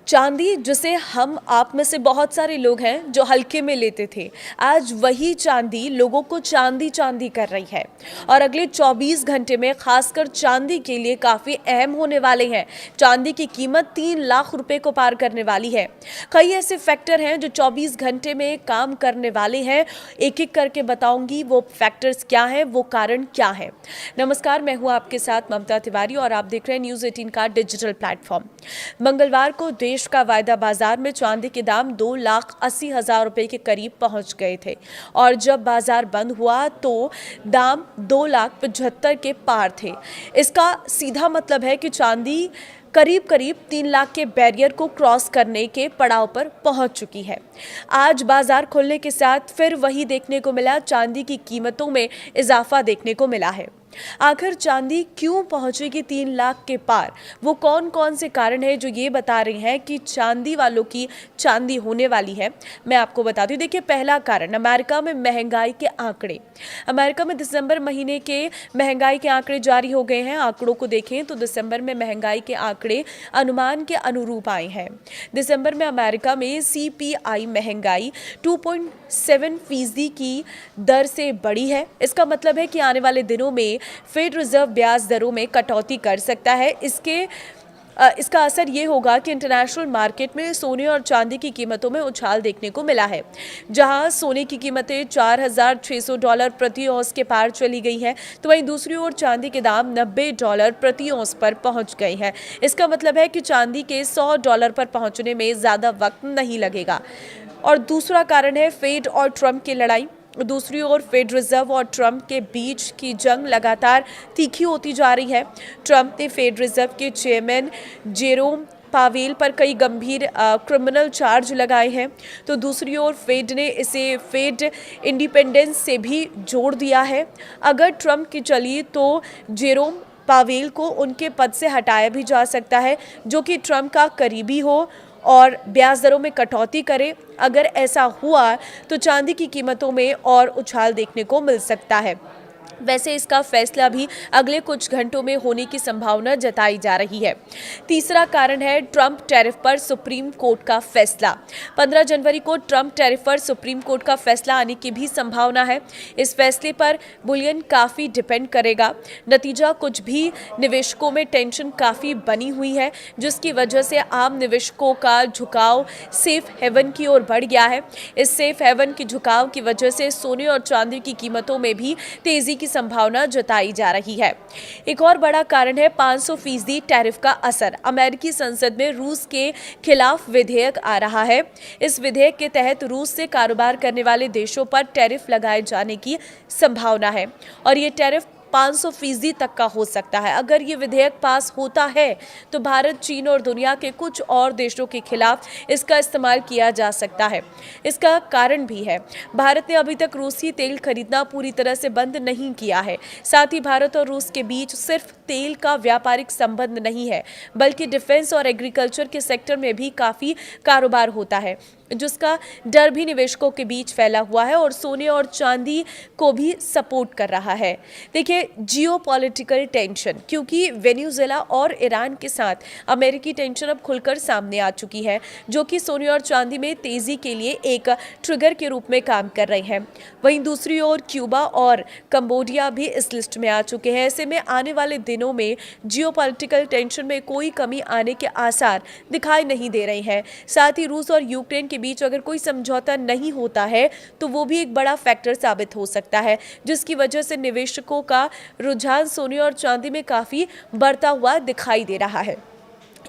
चांदी जिसे हम आप में से बहुत सारे लोग हैं जो हल्के में लेते थे, आज वही चांदी लोगों को चांदी चांदी कर रही है और अगले 24 घंटे में खासकर चांदी के लिए काफ़ी अहम होने वाले हैं। चांदी की कीमत 3 लाख रुपए को पार करने वाली है। कई ऐसे फैक्टर हैं जो 24 घंटे में काम करने वाले हैं। एक एक करके बताऊंगी वो फैक्टर्स क्या हैं, वो कारण क्या है। नमस्कार, मैं हूँ आपके साथ ममता तिवारी और आप देख रहे हैं न्यूज़ 18 का डिजिटल प्लेटफॉर्म। मंगलवार को देश का वायदा बाजार में चांदी के दाम 2,80,000 रुपए के करीब पहुंच गए थे और जब बाजार बंद हुआ तो दाम 2,75,000 के पार थे। इसका सीधा मतलब है कि चांदी करीब करीब 3 लाख के बैरियर को क्रॉस करने के पड़ाव पर पहुंच चुकी है। आज बाजार खुलने के साथ फिर वही देखने को मिला, चांदी की कीमतों में इजाफा देखने को मिला है। आखिर चांदी क्यों पहुंचेगी 3 लाख के पार? वो कौन कौन से कारण हैं जो ये बता रहे हैं कि चांदी वालों की चांदी होने वाली है? मैं आपको बता दूं। देखिए, पहला कारण अमेरिका में महंगाई के आंकड़े। अमेरिका में दिसंबर महीने के महंगाई के आंकड़े जारी हो गए हैं। आंकड़ों को देखें तो दिसंबर में महंगाई के आंकड़े अनुमान के अनुरूप आए हैं। दिसंबर में अमेरिका में CPI महंगाई 2.7% की दर से बढ़ी है। इसका मतलब है कि आने वाले दिनों में फेड रिजर्व ब्याज दरों में कटौती कर सकता है। इसका असर ये होगा कि इंटरनेशनल मार्केट में सोने और चांदी की कीमतों में उछाल देखने को मिला है। जहां सोने की कीमतें $4,600 प्रति औंस के पार चली गई हैं, तो वहीं दूसरी ओर चांदी के दाम $90 प्रति औंस पर पहुंच गए हैं। इसका मतलब है कि चांदी के $100 पर पहुंचने में ज़्यादा वक्त नहीं लगेगा। और दूसरा कारण है फेड और ट्रंप की लड़ाई। दूसरी ओर फेड रिजर्व और ट्रंप के बीच की जंग लगातार तीखी होती जा रही है। ट्रंप ने फेड रिजर्व के चेयरमैन जेरोम पावेल पर कई गंभीर क्रिमिनल चार्ज लगाए हैं, तो दूसरी ओर फेड ने इसे फेड इंडिपेंडेंस से भी जोड़ दिया है। अगर ट्रंप की चली तो जेरोम पावेल को उनके पद से हटाया भी जा सकता है, जो कि ट्रंप का करीबी हो और ब्याज दरों में कटौती करे। अगर ऐसा हुआ तो चांदी की कीमतों में और उछाल देखने को मिल सकता है। वैसे इसका फैसला भी अगले कुछ घंटों में होने की संभावना जताई जा रही है। तीसरा कारण है ट्रंप टैरिफ पर सुप्रीम कोर्ट का फैसला। 15 जनवरी को ट्रंप टैरिफ पर सुप्रीम कोर्ट का फैसला आने की भी संभावना है। इस फैसले पर बुलियन काफ़ी डिपेंड करेगा। नतीजा कुछ भी निवेशकों में टेंशन काफ़ी बनी हुई है, जिसकी वजह से आम निवेशकों का झुकाव सेफ हेवन की ओर बढ़ गया है। इस सेफ हेवन के झुकाव की वजह से सोने और चांदी की कीमतों में भी तेजी की संभावना जताई जा रही है। एक और बड़ा कारण है 500% टैरिफ का असर। अमेरिकी संसद में रूस के खिलाफ विधेयक आ रहा है। इस विधेयक के तहत रूस से कारोबार करने वाले देशों पर टैरिफ लगाए जाने की संभावना है और ये टैरिफ 500% तक का हो सकता है। अगर ये विधेयक पास होता है तो भारत, चीन और दुनिया के कुछ और देशों के खिलाफ इसका इस्तेमाल किया जा सकता है। इसका कारण भी है, भारत ने अभी तक रूसी तेल खरीदना पूरी तरह से बंद नहीं किया है। साथ ही भारत और रूस के बीच सिर्फ तेल का व्यापारिक संबंध नहीं है, बल्कि डिफेंस और एग्रीकल्चर के सेक्टर में भी काफ़ी कारोबार होता है, जिसका डर भी निवेशकों के बीच फैला हुआ है और सोने और चांदी को भी सपोर्ट कर रहा है। देखिए, जियोपॉलिटिकल टेंशन, क्योंकि वेनेजुएला और ईरान के साथ अमेरिकी टेंशन अब खुलकर सामने आ चुकी है, जो कि सोने और चांदी में तेजी के लिए एक ट्रिगर के रूप में काम कर रहे हैं। वहीं दूसरी ओर क्यूबा और कंबोडिया भी इस लिस्ट में आ चुके हैं। ऐसे में आने वाले दिनों में जियोपॉलिटिकल टेंशन में कोई कमी आने के आसार दिखाई नहीं दे रहे हैं। साथ ही रूस और यूक्रेन के बीच अगर कोई समझौता नहीं होता है तो वो भी एक बड़ा फैक्टर साबित हो सकता है, जिसकी वजह से निवेशकों का रुझान सोने और चांदी में काफ़ी बढ़ता हुआ दिखाई दे रहा है।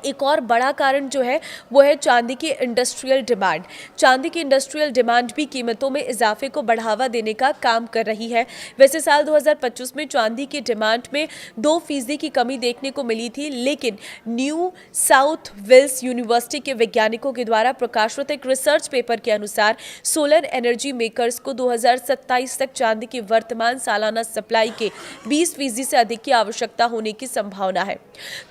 एक और बड़ा कारण जो है वो है चांदी की इंडस्ट्रियल डिमांड। चांदी की इंडस्ट्रियल डिमांड भी कीमतों में इजाफे को बढ़ावा देने का काम कर रही है। वैसे साल 2025 में चांदी की डिमांड में 2% की कमी देखने को मिली थी, लेकिन न्यू साउथ वेल्स यूनिवर्सिटी के वैज्ञानिकों के द्वारा प्रकाशित एक रिसर्च पेपर के अनुसार सोलर एनर्जी मेकर्स को 2027 तक चांदी की वर्तमान सालाना सप्लाई के 20% से अधिक की आवश्यकता होने की संभावना है।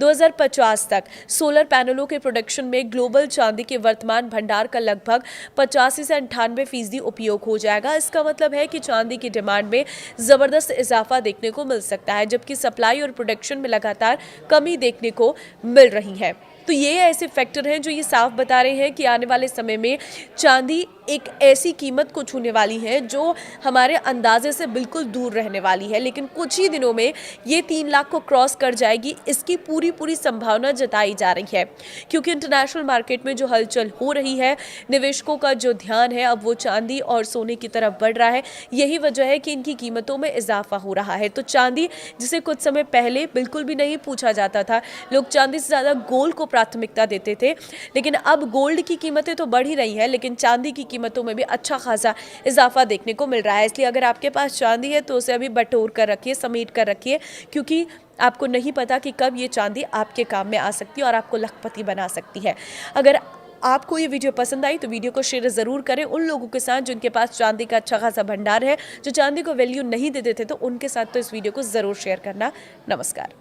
2050 तक सोलर पैनलों के प्रोडक्शन में ग्लोबल चांदी के वर्तमान भंडार का लगभग 85 से 98% उपयोग हो जाएगा। इसका मतलब है कि चांदी की डिमांड में जबरदस्त इजाफा देखने को मिल सकता है, जबकि सप्लाई और प्रोडक्शन में लगातार कमी देखने को मिल रही है। तो ये ऐसे फैक्टर हैं जो ये साफ बता रहे हैं कि आने वाले समय में चांदी एक ऐसी कीमत को छूने वाली है जो हमारे अंदाजे से बिल्कुल दूर रहने वाली है, लेकिन कुछ ही दिनों में ये 3 लाख को क्रॉस कर जाएगी, इसकी पूरी संभावना जताई जा रही है। क्योंकि इंटरनेशनल मार्केट में जो हलचल हो रही है, निवेशकों का जो ध्यान है अब वो चांदी और सोने की तरफ बढ़ रहा है। यही वजह है कि इनकी कीमतों में इजाफा हो रहा है। तो चांदी, जिसे कुछ समय पहले बिल्कुल भी नहीं पूछा जाता था, लोग चांदी से ज़्यादा गोल्ड को प्राथमिकता देते थे, लेकिन अब गोल्ड की कीमतें तो बढ़ ही रही हैं, लेकिन चांदी की कीमतों में भी अच्छा खासा इजाफा देखने को मिल रहा है। इसलिए अगर आपके पास चांदी है तो उसे अभी बटोर कर रखिए, समेट कर रखिए, क्योंकि आपको नहीं पता कि कब ये चांदी आपके काम में आ सकती है और आपको लखपति बना सकती है। अगर आपको ये वीडियो पसंद आई तो वीडियो को शेयर ज़रूर करें उन लोगों के साथ जिनके पास चांदी का अच्छा खासा भंडार है, जो चांदी को वैल्यू नहीं देते थे, तो उनके साथ तो इस वीडियो को ज़रूर शेयर करना। नमस्कार।